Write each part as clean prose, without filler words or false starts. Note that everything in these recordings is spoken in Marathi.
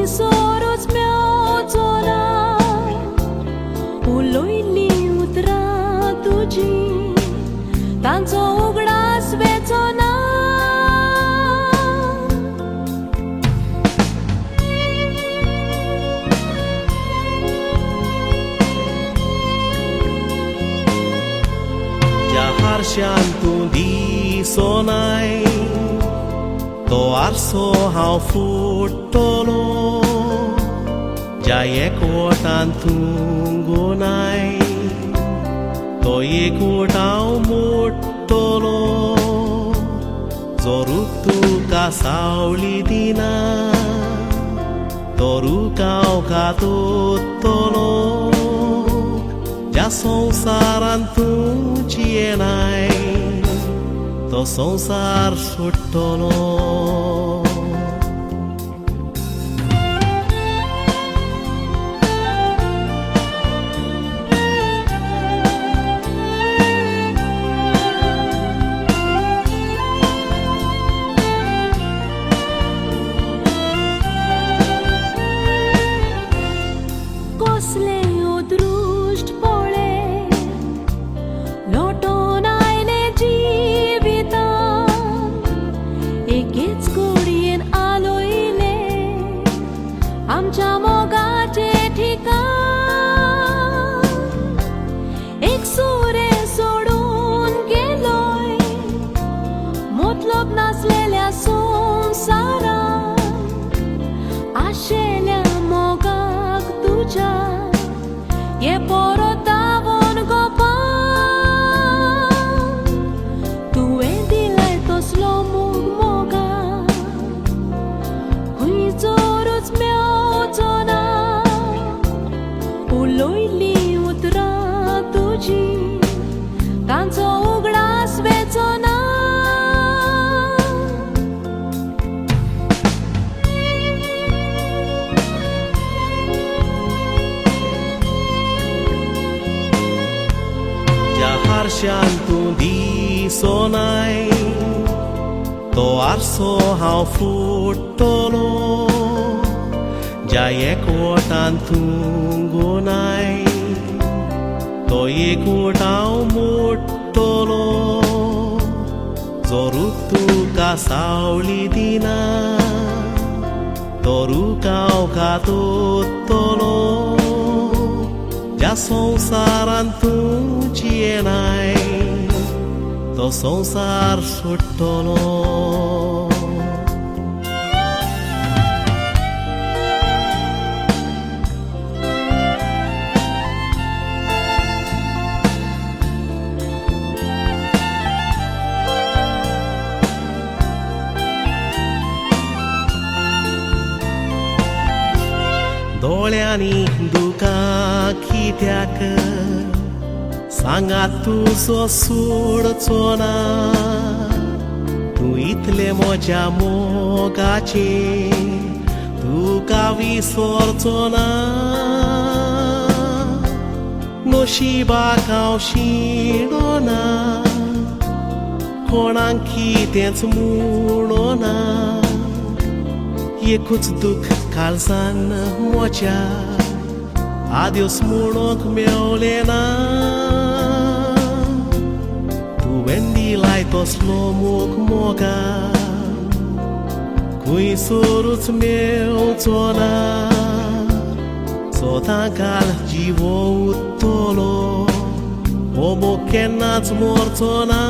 खुंयसरूच मेवचो ना उलोयली उतरां तुजी तांचो उगडास वेचो ना ज्या हारशान तूं दिसोनाय तो आरसो हांव फुट्टलो ज्या एकवटान तूं गोनाय तो एकवट हांव मोडटलो जो रूख तुका सावळी दिना तो रूख हांव कातोतलो ज्या संवसारान तूं जियेनाय तो संवसार सोडटलो कसले अदृश्ट पळे लोटोन आयले जिवितांत एकेच घडयेन आलोयले आमच्या मोगाचे ठिकाण एक सुरे सोडून गेलोय मतलब नासलेल्या संवसारांत आशेल्या मोगाक तुज्या ये परत दावोन गोपान तुवें दिलाय तसलो मोग मोगाक खुंयसरूच मेवचो ना उलोयली उतरां तुजी तांचो उगडास वेचो ना ज्या हारशान तूं दिसोनाय तो आरसो हांव फुट्टलो ज्या एकवटान तूं गोनाय तो एकवट हांव मोडटलो जो रूख तुका सावळी दिना तो रूख हांव कातोतलो ज्या संवसारान तूं जियेनाय तो संवसार सोडटलो दोळ्यांनी दुकां कित्याक सांगात तुजो सोडचो ना तूं इतले म्हज्या मोगाचे तुका विसरचो ना नशिबाक हांव शिणोना कोणाक कितेंच म्हणोना एकूच दूख काळजान म्हज्या आद्योस म्हणूंक मेवलें ना तुवें दिलाय तसलो मोग मोगाक खुंयसरूच मेवचो ना सोदां घाल जिवो उत्तलो हो मोग केन्नाच मरचो ना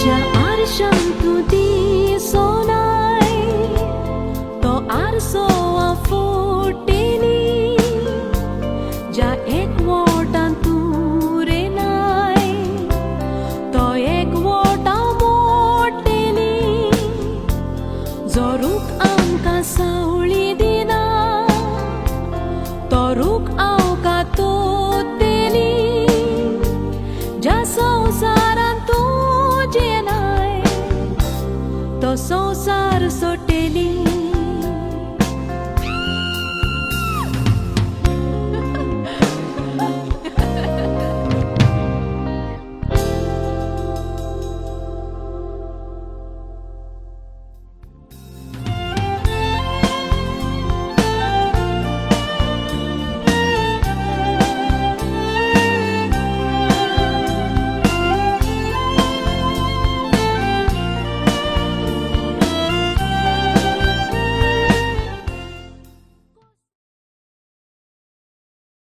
ज्या आरशान तूं दिसोनाय तो आरसो हांव फुट्टेली ज्या एकवटान तूं रेनाय तो एकवट हांव मोडटेली जो रूख आमकां सावळी दिना तो रूख हांव कातोतेली ज्या संवसारान तूं तो संसार सोटे